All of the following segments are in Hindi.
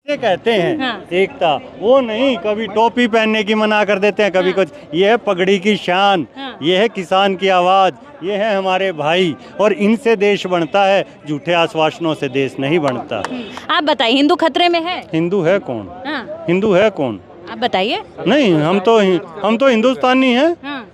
ये कहते हैं हाँ। एकता, वो नहीं, कभी टोपी पहनने की मना कर देते हैं, कभी कुछ। ये है पगड़ी की शान, हाँ। ये है किसान की आवाज़, ये है हमारे भाई, और इनसे देश बनता है, झूठे आश्वासनों से देश नहीं बनता। आप बताइए, हिंदू खतरे में है? हिंदू है कौन? हाँ, हिंदू है कौन? आप बताइए। नहीं, हम तो हिंदुस्तानी हैं। हाँ,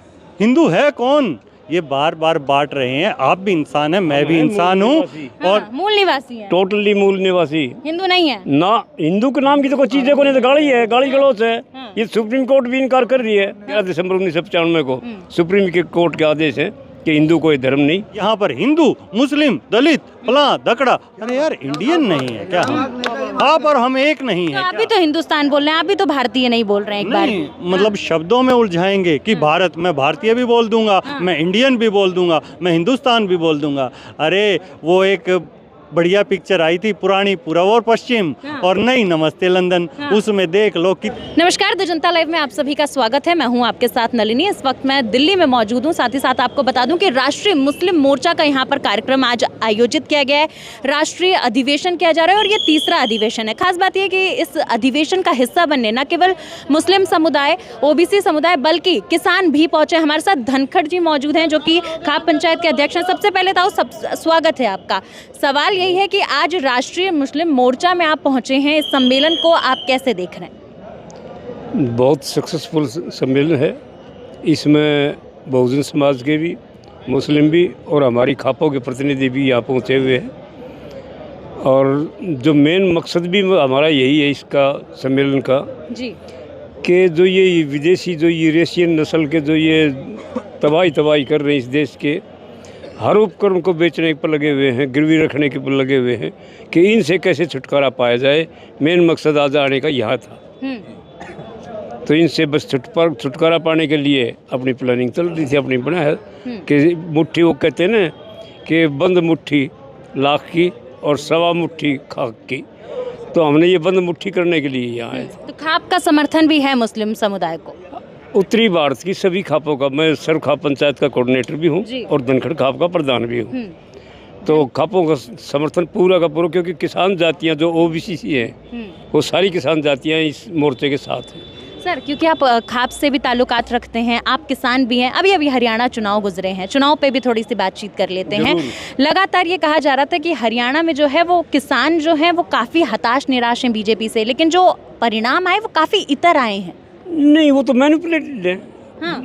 हिंदू है कौन? ये बार बार बांट रहे हैं। आप भी इंसान हैं, मैं भी इंसान हूँ, और हाँ, मूल निवासी है, टोटली मूल निवासी हिंदू नहीं है। ना। हिंदू के नाम की तो कोई चीजें को नहीं, तो गाली है, गाली गलौच है। हाँ। ये सुप्रीम कोर्ट भी इनकार कर रही है 13 दिसंबर 1995 को। सुप्रीम कोर्ट के आदेश है कि हिंदू कोई धर्म नहीं। यहाँ पर हिंदू, मुस्लिम, दलित, फला दकड़ा, अरे यार इंडियन नहीं है क्या हम? आप और हम एक नहीं तो है आप भी तो हिंदुस्तान बोल रहे हैं, आप भी तो भारतीय नहीं बोल रहे हैं एक बार नहीं, मतलब शब्दों में उलझाएंगे कि भारत, मैं भारतीय भी बोल दूंगा, मैं इंडियन भी बोल दूंगा, मैं हिंदुस्तान भी बोल दूंगा। अरे वो एक बढ़िया पिक्चर आई थी पुरानी, पूरब और पश्चिम, और नई नमस्ते लंदन, उसमें देख लो कि। नमस्कार, द जनता लाइव में आप सभी का स्वागत है। मैं हूं आपके साथ नलिनी। इस वक्त मैं दिल्ली में मौजूद हूं। साथ ही साथ आपको बता दूं कि राष्ट्रीय मुस्लिम मोर्चा का यहां पर कार्यक्रम आज आयोजित किया गया है। राष्ट्रीय अधिवेशन किया जा रहा है और ये तीसरा अधिवेशन है। खास बात यह कि इस अधिवेशन का हिस्सा बनने न केवल मुस्लिम समुदाय, ओबीसी समुदाय, बल्कि किसान भी पहुंचे। हमारे साथ धनखड़ जी मौजूद हैं जो कि खाप पंचायत के अध्यक्ष हैं। सबसे पहले तो स्वागत है आपका। सवाल यही है कि आज राष्ट्रीय मुस्लिम मोर्चा में आप पहुंचे हैं, इस सम्मेलन को आप कैसे देख रहे हैं? बहुत सक्सेसफुल सम्मेलन है। इसमें बहुजन समाज के भी, मुस्लिम भी और हमारी खापों के प्रतिनिधि भी यहाँ पहुँचे हुए हैं। और जो मेन मकसद भी हमारा यही है इसका सम्मेलन का, जी, कि जो ये विदेशी, जो यूरेशियन नस्ल के जो ये तबाही कर रहे हैं इस देश के, हर उपकरण को बेचने पर लगे हुए हैं, गिरवी रखने के पर लगे हुए हैं, कि इनसे कैसे छुटकारा पाया जाए। मेन मकसद आज आने का यहाँ था। तो इनसे बस छुटकारा पाने के लिए अपनी प्लानिंग चल रही थी, अपनी बना है कि मुट्ठी, वो कहते हैं ना कि बंद मुट्ठी लाख की और सवा मुट्ठी खाक की। तो हमने ये बंद मुट्ठी करने के लिए यहाँ आए थे। तो खाप का समर्थन भी है मुस्लिम समुदाय को? उत्तरी भारत की सभी खापों का, मैं सर्व खाप पंचायत का कोऑर्डिनेटर भी हूँ और धनखड़ खाप का प्रधान भी हूँ। तो खापों का समर्थन पूरा का पूरा, क्योंकि किसान जातियाँ जो ओबीसी हैं वो सारी किसान जातियाँ इस मोर्चे के साथ हैं। सर, क्योंकि आप खाप से भी ताल्लुकात रखते हैं, आप किसान भी हैं। अभी हरियाणा चुनाव गुजरे हैं, चुनाव पे भी थोड़ी सी बातचीत कर लेते हैं। लगातार ये कहा जा रहा था कि हरियाणा में जो है वो किसान जो हैं वो काफ़ी हताश निराश हैं बीजेपी से, लेकिन जो परिणाम आए वो काफ़ी इतर आए हैं। नहीं, वो तो मैनिपुलेटेड है। हाँ।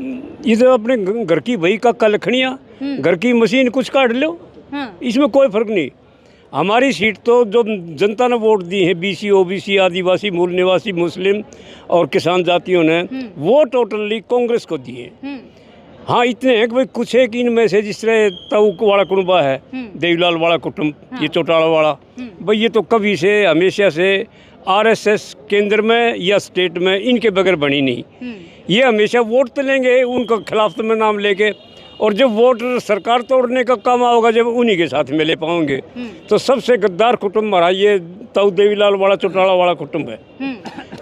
ये तो अपने घर की वही का लखड़ियाँ, घर की मशीन कुछ काट लो, इसमें कोई फर्क नहीं। हमारी सीट तो जो जनता ने वोट दी है, बीसी, ओबीसी, आदिवासी, मूल निवासी, मुस्लिम और किसान जातियों ने, वो टोटली कांग्रेस को दिए। हाँ, इतने हैं कि भाई कुछ है कि इनमें से, जिस तरह ताऊ वाला कुटुंबा है, देवीलाल वाला कुटुंब, ये चौटाला वाला, भाई ये तो कभी से, हमेशा से आरएसएस केंद्र में या स्टेट में इनके बगैर बनी नहीं। ये हमेशा वोट तो लेंगे उनका खिलाफ में नाम लेके, और जब वोट सरकार तोड़ने का काम आओगा, जब उन्हीं के साथ में ले पाओगे। तो सबसे गद्दार कुटुंब हमारा ये ताऊ देवीलाल वाला चौटाला वाला कुटुंब है।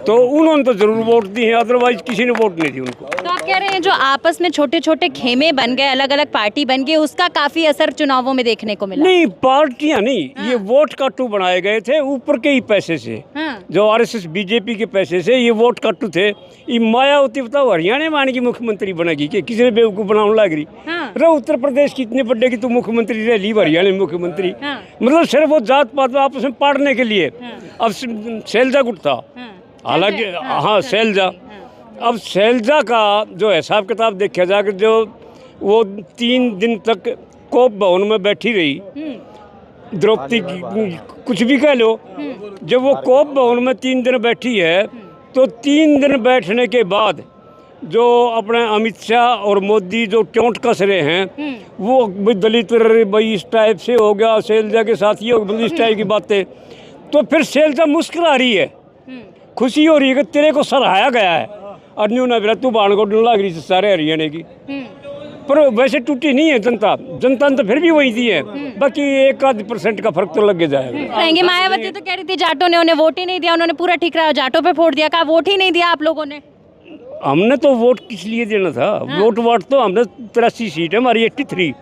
तो उन्होंने तो जरूर वोट दी है, अदरवाइज किसी ने वोट नहीं दी उनको। तो आप कह रहे हैं जो आपस में छोटे छोटे खेमे बन गए, अलग अलग पार्टी बन गई, उसका काफी असर चुनावों में देखने को मिला? नहीं, पार्टियां नहीं, ये वोट काटू बनाए गए थे ऊपर के ही पैसे से। जो आरएसएस बीजेपी के पैसे से ये वोट काटू थे। ये मायावती बताओ हरियाणा में आने की मुख्यमंत्री बनेगी कि किसी ने बेवकूफ बनाने लग रही? रो उत्तर प्रदेश की इतने बड़े की तू मुख्यमंत्री रह ली, हरियाणा में मुख्यमंत्री। मतलब सिर्फ वो जात पात आपस में पाड़ने के लिए। अब शैलजा गुट था, हालांकि हाँ शैलजा, अब शैलजा का जो हिसाब किताब देखा जाकर, जो वो 3 दिन तक कोप भवन में बैठी रही, द्रौपदी कुछ भी कह लो, जब वो कोप भवन में 3 दिन बैठी है, तो 3 दिन बैठने के बाद जो अपने अमित शाह और मोदी जो टोंट कस रहे हैं, वो दलित भाई इस टाइप से हो गया, शैलजा के साथ ये इस टाइप की बातें, तो फिर शैलजा मुस्कुरा रही है, खुशी हो रही है कि तेरे को सराहाया गया है। और न्यू ना तू बाण को डूल लग रही सारे हरियाणा की, पर वैसे टूटी नहीं है जनता। जनता ने तो फिर भी वही दी है, बाकी 1% का फर्क तो लग जाएगा। मायावती तो कह रही थी जाटों ने उन्हें वोट ही नहीं दिया, उन्होंने पूरा ठिकरा जाटों पे फोड़ दिया। कहा वोट ही नहीं दिया आप लोगों ने? हमने तो वोट किस लिए देना था? वोट तो हमने 83 सीट है हमारी, 83।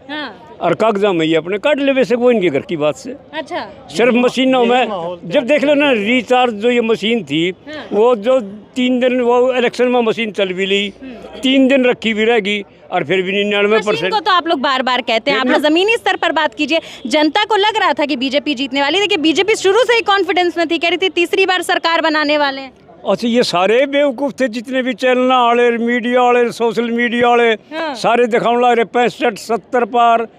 और कागजा में ये अपने काट ले, वैसे वो इनके घर की बात से। अच्छा। सिर्फ मशीनों में जब देख लो ना, रिचार्ज जो ये मशीन थी वो जो 3 दिन वो इलेक्शन में मशीन चल भी ली, 3 दिन रखी भी रहेगी और फिर भी 99% मशीन को तो आप लोग बार बार कहते हैं, आप लोग जमीनी स्तर पर बात कीजिए। जनता को लग रहा था कि बीजेपी जीतने वाली, देखिए बीजेपी शुरू से ही कॉन्फिडेंस में थी, कह रही थी तीसरी बार सरकार बनाने वाले हैं। अच्छा, ये सारे बेवकूफ़ थे जितने भी चैनल वाले, मीडिया वाले, सोशल मीडिया वाले, सारे दिखाने लग रहे 65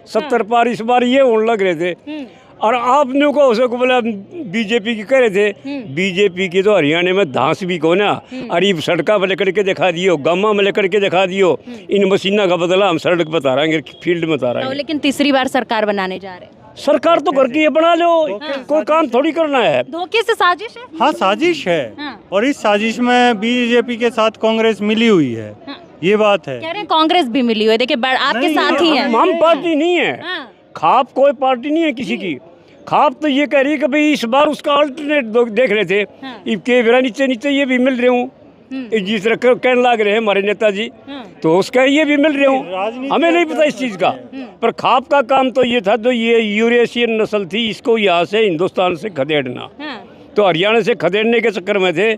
70 पार इस बार ये होने लग रहे थे। और आपने को उसे को बोला बीजेपी की कह रहे थे, बीजेपी की तो हरियाणा में धांस भी को ना, अरे सड़का में लेकर के दिखा दियो, गामा में लेकर के दिखा दियो, इन मशीना का बदला हम सड़क बता रहे, फील्ड में बता रहे हैं। लेकिन तीसरी बार सरकार बनाने जा रहे हैं। सरकार तो घर की ये बना लो, कोई काम थोड़ी करना है। धोखे से साजिश है। हाँ, साजिश है। और इस साजिश में बीजेपी के साथ कांग्रेस मिली हुई है, ये बात है। कह रहे हैं कांग्रेस भी मिली हुई है, देखिए आपके साथ ही है। हम पार्टी नहीं है, खाप कोई पार्टी नहीं है किसी की। खाप तो ये कह रही है कि भाई इस बार उसका अल्टरनेट देख रहे थे, के मेरा नीचे नीचे ये भी मिल रहे हूँ, जिस तरह कहने लग रहे हैं हमारे नेताजी, तो उसका ये भी मिल रहे हूँ। हमें नहीं पता इस चीज़ का, पर खाप का काम तो ये था, तो ये यूरेशियन नस्ल थी, इसको यहाँ से हिंदुस्तान से खदेड़ना। तो हरियाणा से खदेड़ने के चक्कर में थे,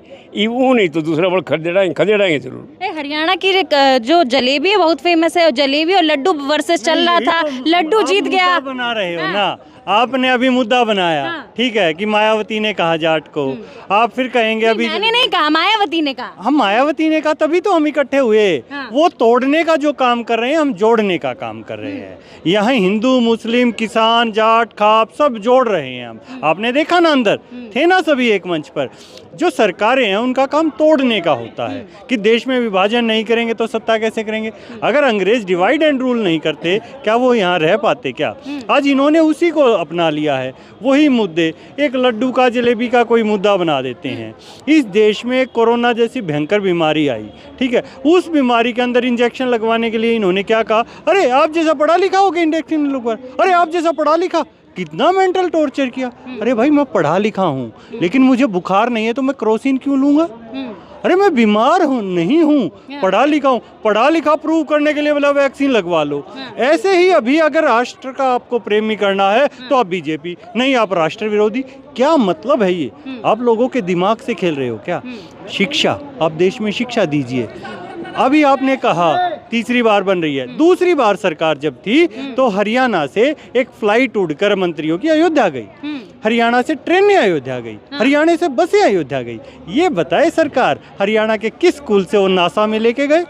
वो नहीं तो दूसरा बड़ा खदेड़ाएंगे जरूर। हरियाणा की जो जलेबी है बहुत फेमस है, जलेबी और लड्डू वर्सेस चल रहा था, लड्डू जीत गया। बना रहे हो ना, आपने अभी मुद्दा बनाया, ठीक है, कि मायावती ने कहा जाट को, आप फिर कहेंगे अभी मैंने नहीं कहा, मायावती ने कहा। हम मायावती ने कहा, तभी तो हम इकट्ठे हुए। वो तोड़ने का जो काम कर रहे हैं, हम जोड़ने का काम कर रहे हैं। यहाँ हिंदू मुस्लिम किसान जाट खाप सब जोड़ रहे हैं हम। आपने देखा ना, अंदर थे ना सभी एक मंच पर। जो सरकारें हैं उनका काम तोड़ने का होता है, कि देश में विभाजन नहीं करेंगे तो सत्ता कैसे करेंगे। अगर अंग्रेज डिवाइड एंड रूल नहीं करते, क्या वो यहाँ रह पाते क्या? आज इन्होंने उसी को अपना लिया है, वही मुद्दे, एक लड्डू का जलेबी का कोई मुद्दा बना देते हैं। इस देश में कोरोना जैसी भयंकर बीमारी आई, ठीक है, उस बीमारी के अंदर इंजेक्शन लगवाने के लिए इन्होंने क्या कहा, अरे आप जैसा पढ़ा लिखा हो गया इंजेक्शन लगवा, अरे आप जैसा पढ़ा लिखा। कितना मेंटल टॉर्चर किया। अरे भाई, मैं पढ़ा लिखा हूँ, लेकिन मुझे बुखार नहीं है तो मैं क्रोसिन क्यों लूँगा? अरे मैं बीमार हूँ, नहीं हूँ, पढ़ा लिखा हूँ, पढ़ा लिखा प्रूव करने के लिए बोला वैक्सीन लगवा लो। ऐसे ही अभी अगर राष्ट्र का आपको प्रेमी करना है तो आप बीजेपी, नहीं आप राष्ट्र विरोधी। क्या मतलब है ये? आप लोगों के दिमाग से खेल रहे हो क्या? शिक्षा, आप देश में शिक्षा दीजिए। अभी आपने कहा तीसरी बार बन रही है, दूसरी बार सरकार जब थी तो हरियाणा से एक फ्लाइट उड़कर मंत्रियों की अयोध्या गई, हरियाणा से ट्रेनें अयोध्या गई, हरियाणा से बसें अयोध्या गई। ये बताए सरकार, हरियाणा के किस स्कूल से वो नासा में लेके गए,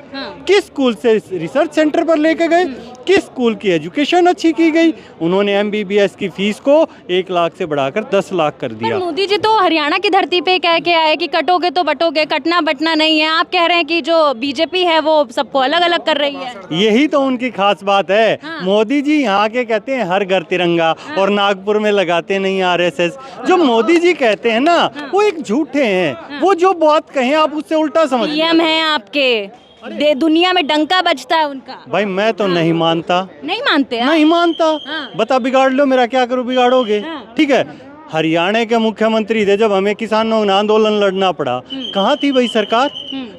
किस स्कूल से रिसर्च सेंटर पर लेके गए, किस स्कूल की एजुकेशन अच्छी की गई? उन्होंने MBBS की फीस को 1 लाख से बढ़ाकर 10 लाख कर दिया। मोदी जी तो हरियाणा की धरती पे कह के आए कि कटोगे तो बटोगे, कटना बटना नहीं है। आप कह रहे हैं कि जो बीजेपी है वो सबको अलग अलग कर रही है। यही तो उनकी खास बात है। मोदी जी यहाँ के कहते हैं हर घर तिरंगा, और नागपुर में लगाते नहीं RSS। जो मोदी जी कहते हैं ना, वो एक झूठे हैं। वो जो बात कहें आप उससे उल्टा समझ PM है आपके, दुनिया में डंका बजता है उनका। भाई मैं तो नहीं मानता। नहीं मानते? नहीं मानता। बता, बिगाड़ लो, मेरा क्या करूँ? बिगाड़ोगे, ठीक है। हरियाणा के मुख्यमंत्री थे जब हमें किसानों ने आंदोलन लड़ना पड़ा, कहाँ थी भाई सरकार?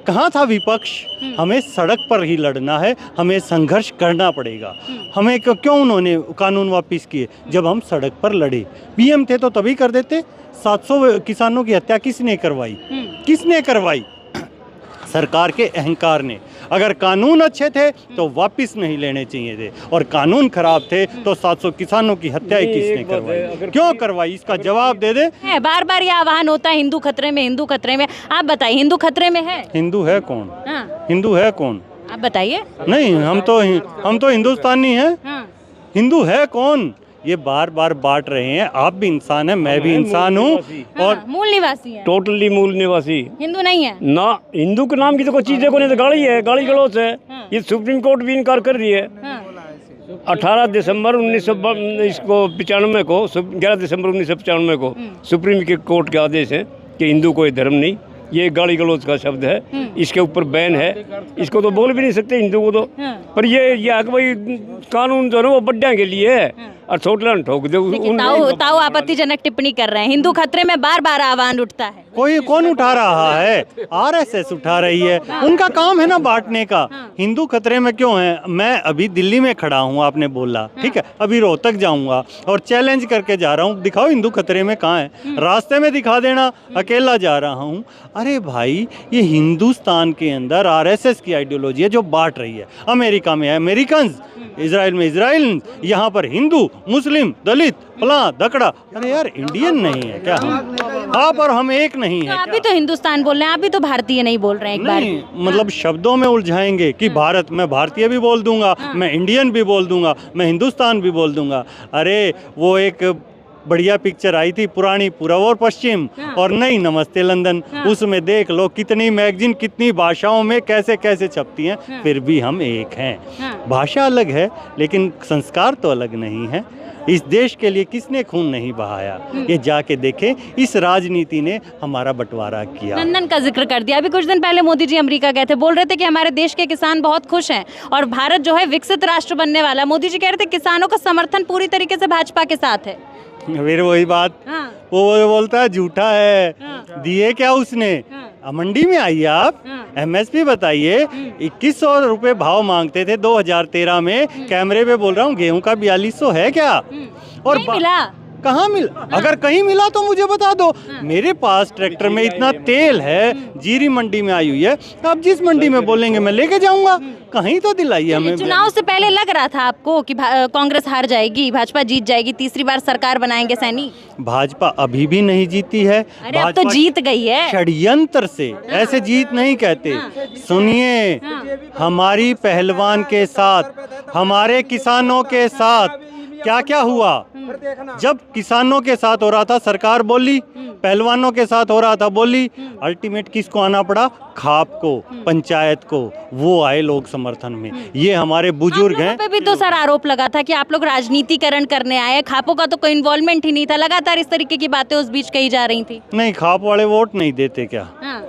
कहाँ था विपक्ष? हमें सड़क पर ही लड़ना है, हमें संघर्ष करना पड़ेगा। हमें क्यों उन्होंने कानून वापस किए? जब हम सड़क पर लड़े। PM थे तो तभी कर देते। 700 किसानों की हत्या किसने करवाई? किसने करवाई? सरकार के अहंकार ने। अगर कानून अच्छे थे तो वापस नहीं लेने चाहिए थे, और कानून खराब थे तो 700 किसानों की हत्या किसने करवाई? क्यों करवाई? इसका जवाब दे दे। बार बार ये आह्वान होता है हिंदू खतरे में, हिंदू खतरे में। आप बताइए, हिंदू खतरे में है? हिंदू है कौन? हिंदू है कौन? आप बताइए। नहीं, हम तो हिंदुस्तानी हैं। हिंदू है कौन? ये बार बार बांट रहे हैं। आप भी इंसान हैं, मैं भी इंसान हूँ, और मूल निवासी है। टोटली मूल निवासी, हिंदू नहीं है ना। हिंदू के नाम की तो कोई चीजें को नहीं, तो गाली है, गाली गलौज है। ये सुप्रीम कोर्ट भी इनकार कर रही है। 18 दिसंबर 1995 को, 11 दिसंबर 1995 को सुप्रीम कोर्ट के आदेश है कि हिंदू कोई धर्म नहीं। ये गाली गलौज का शब्द है, इसके ऊपर बैन है, इसको तो बोल भी नहीं सकते हिंदू को तो। पर ये भाई कानून जो है वो बड्ढिया के लिए है, और छोटला ठोक दे। ताऊ आपत्तिजनक टिप्पणी कर रहे हैं। हिंदू खतरे में बार बार आह्वान उठता है। कोई कौन उठा रहा है? आरएसएस उठा रही है। उनका काम है ना बांटने का। हिंदू खतरे में क्यों है? मैं अभी दिल्ली में खड़ा हूँ, आपने बोला, ठीक है, अभी रोहतक जाऊंगा और चैलेंज करके जा रहा हूँ, दिखाओ हिंदू खतरे में कहाँ है, रास्ते में दिखा देना, अकेला जा रहा हूँ। अरे भाई, ये हिंदुस्तान के अंदर आरएसएस की आइडियोलॉजी है जो बांट रही है। अमेरिका में है अमेरिकन, इजराइल में इजराइल, यहाँ पर हिंदू, मुस्लिम, दलित, फला दकड़ा। अरे यार, इंडियन नहीं है क्या हम? आप और हम एक नहीं तो है आप क्या? भी तो हिंदुस्तान बोल रहे हैं, आप भी तो भारतीय नहीं बोल रहे हैं एक बार। नहीं, मतलब शब्दों में उलझाएंगे कि भारत, मैं भारतीय भी बोल दूंगा, मैं इंडियन भी बोल दूंगा, मैं हिंदुस्तान भी बोल दूंगा। अरे वो एक बढ़िया पिक्चर आई थी पुरानी, पूरब और पश्चिम, और नई नमस्ते लंदन। उसमें देख लो कितनी मैगजीन, कितनी भाषाओं में कैसे कैसे छपती हैं, फिर भी हम एक हैं। भाषा अलग है लेकिन संस्कार तो अलग नहीं है। इस देश के लिए किसने खून नहीं बहाया? ये जाके देखें। इस राजनीति ने हमारा बंटवारा किया। लंदन का जिक्र कर दिया। अभी कुछ दिन पहले मोदी जी अमेरिका गए थे, बोल रहे थे कि हमारे देश के किसान बहुत खुश हैं और भारत जो है विकसित राष्ट्र बनने वाला है। मोदी जी कह रहे थे किसानों का समर्थन पूरी तरीके से भाजपा के साथ है। फिर वही बात, वो बोलता है झूठा है। दिए क्या उसने? मंडी में आइए आप, एमएसपी बताइए। 2100 रुपए भाव मांगते थे 2013 में, कैमरे पे बोल रहा हूँ, गेहूं का 4200 है क्या? और नहीं मिला। कहाँ मिला? अगर कहीं मिला तो मुझे बता दो। मेरे पास ट्रैक्टर में इतना तेल है, जीरी मंडी में आई हुई है, आप जिस मंडी में बोलेंगे मैं लेके जाऊंगा। कहीं तो दिलाइए हमें। चुनाव से पहले लग रहा था आपको कि कांग्रेस हार जाएगी, भाजपा जीत जाएगी, तीसरी बार सरकार बनाएंगे सैनी? भाजपा अभी भी नहीं जीती है। अरे अब तो जीत गई है। षड्यंत्र से, ऐसे जीत नहीं कहते। सुनिए, हमारी पहलवान के साथ, हमारे किसानों के साथ क्या क्या हुआ? जब किसानों के साथ हो रहा था सरकार बोली, पहलवानों के साथ हो रहा था बोली, अल्टीमेट किसको आना पड़ा? खाप को, पंचायत को, वो आए लोग समर्थन में। ये हमारे बुजुर्ग हैं। पे भी तो सर आरोप लगा था कि आप लोग राजनीतिकरण करने आए, खापों का तो कोई इन्वॉल्वमेंट ही नहीं था। लगातार इस तरीके की बातें उस बीच कही जा रही थी। नहीं, खाप वाले वोट नहीं देते क्या?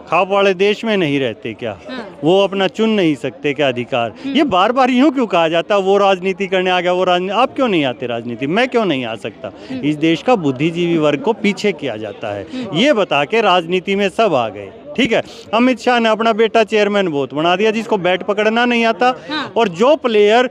खाप वाले देश में नहीं रहते क्या? वो अपना चुन नहीं सकते क्या अधिकार? ये बार बार यूं क्यों कहा जाता? वो राजनीति करने आ गया, वो राजनीति। आप क्यों नहीं आते राजनीति? मैं क्यों नहीं आ सकता? इस देश का बुद्धिजीवी वर्ग को पीछे किया जाता है, ये बता के राजनीति में सब आ गए। ठीक है, अमित शाह ने अपना बेटा चेयरमैन बहुत बना दिया, जिसको बैट पकड़ना नहीं आता। और जो प्लेयर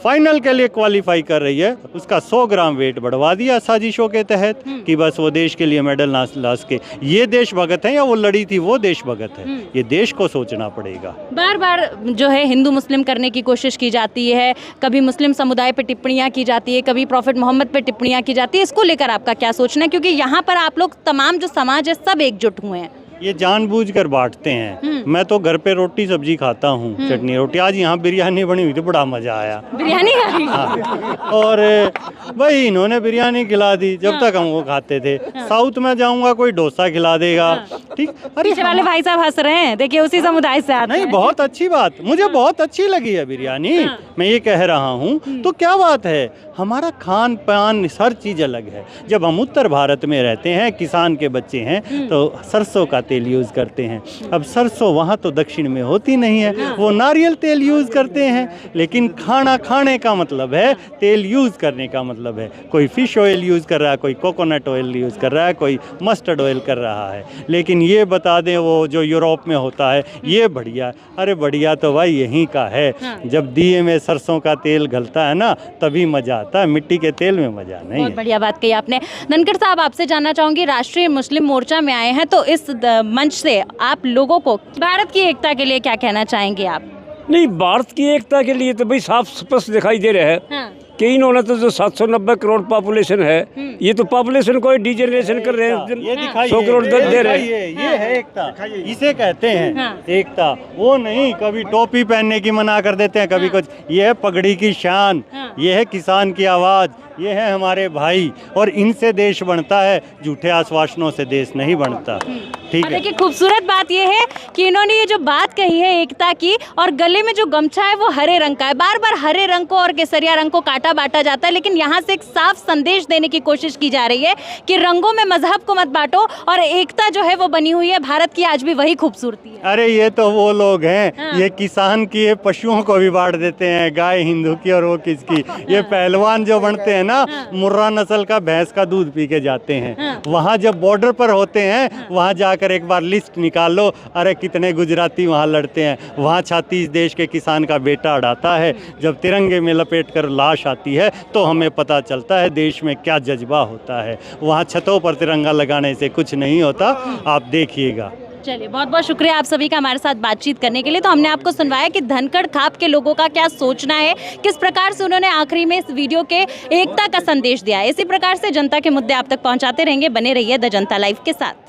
फाइनल के लिए क्वालिफाई कर रही है, उसका 100 ग्राम वेट बढ़वा दिया साजिशों के तहत कि बस वो देश के लिए मेडल ना ला सके। ये देशभगत है या वो लड़ी थी वो देशभगत है? ये देश को सोचना पड़ेगा। बार बार जो है हिंदू मुस्लिम करने की कोशिश की जाती है, कभी मुस्लिम समुदाय पे टिप्पणियां की जाती है, कभी प्रॉफिट मोहम्मद पे टिप्पणियां की जाती है। इसको लेकर आपका क्या सोचना है? क्योंकि यहाँ पर आप लोग तमाम जो समाज है सब एकजुट हुए हैं। ये जानबूझकर बांटते हैं। मैं तो घर पे रोटी सब्जी खाता हूँ, चटनी रोटी। आज यहाँ बिरयानी बनी हुई थी, बड़ा मजा आया। बिरयानी खाई? हाँ। और भाई इन्होंने बिरयानी खिला दी, जब तक हम वो खाते थे। साउथ में जाऊंगा कोई डोसा खिला देगा। ठीक, अरे पीछे वाले भाई साहब हंस रहे हैं, देखिए उसी समुदाय से आते नहीं, हैं। बहुत अच्छी बात, मुझे बहुत अच्छी लगी है बिरयानी। मैं ये कह रहा हूँ तो क्या बात है? हमारा खान पान हर चीज़ अलग है। जब हम उत्तर भारत में रहते हैं, किसान के बच्चे हैं, तो सरसों का तेल यूज़ करते हैं। अब सरसों वहाँ तो दक्षिण में होती नहीं है, वो नारियल तेल यूज़ करते हैं। लेकिन खाना खाने का मतलब है, तेल यूज़ करने का मतलब है। कोई फिश ऑयल यूज़ कर रहा है, कोई कोकोनट ऑयल यूज़ कर रहा है, कोई मस्टर्ड ऑयल कर रहा है। लेकिन ये बता दें, वो जो यूरोप में होता है ये बढ़िया। अरे बढ़िया तो भाई यहीं का है। जब दिए में सरसों का तेल घलता है ना, तभी मज़ा आता है, मिट्टी के तेल में मज़ा नहीं बहुत है। बढ़िया बात कही आपने। धनखड़ साहब, आपसे जानना चाहूंगी, राष्ट्रीय मुस्लिम मोर्चा में आए हैं, तो इस मंच से आप लोगों को भारत की एकता के लिए क्या कहना चाहेंगे आप? नहीं, भारत की एकता के लिए तो भाई साफ स्पष्ट दिखाई दे रहा है कि इन्होंने तो जो 790 करोड़ पॉपुलेशन है, ये तो पॉपुलेशन को डिजेनरेशन कर रहे हैं। ये दिखाइए, 100 करोड़ दे रहे हैं। ये है एकता, इसे कहते हैं एकता। वो नहीं कभी टोपी पहनने की मना कर देते हैं, कभी कुछ। ये है पगड़ी की शान, ये है किसान की आवाज़, ये है हमारे भाई। और इनसे देश बनता है, झूठे आश्वासनों से देश नहीं बनता। ठीक है। देखिए, खूबसूरत बात यह है कि इन्होंने ये जो बात कही है एकता की, और गले में जो गमछा है वो हरे रंग का है। बार बार हरे रंग को और केसरिया रंग को काटा बांटा जाता है, लेकिन यहाँ से एक साफ संदेश देने की कोशिश की जा रही है कि रंगों में मजहब को मत बांटो, और एकता जो है वो बनी हुई है। भारत की आज भी वही खूबसूरती है। अरे ये तो वो लोग हैं, ये किसान की, ये पशुओं को भी बांट देते हैं, गाय हिंदू की और वो किसकी। ये पहलवान जो बनते हैं ना, मुर्रा नस्ल का भैंस का दूध पी के जाते हैं। वहाँ जब बॉर्डर पर होते हैं, वहाँ जाकर एक बार लिस्ट निकाल लो, अरे कितने गुजराती वहाँ लड़ते हैं। वहाँ 36 देश के किसान का बेटा अड़ाता है। जब तिरंगे में लपेट कर लाश आती है तो हमें पता चलता है देश में क्या जज्बा होता है। वहाँ छतों पर तिरंगा लगाने से कुछ नहीं होता, आप देखिएगा। चलिए, बहुत बहुत शुक्रिया आप सभी का हमारे साथ बातचीत करने के लिए। तो हमने आपको सुनवाया कि धनखड़ खाप के लोगों का क्या सोचना है, किस प्रकार से उन्होंने आखिरी में इस वीडियो के एकता का संदेश दिया है। इसी प्रकार से जनता के मुद्दे आप तक पहुंचाते रहेंगे। बने रहिए द जनता लाइव के साथ।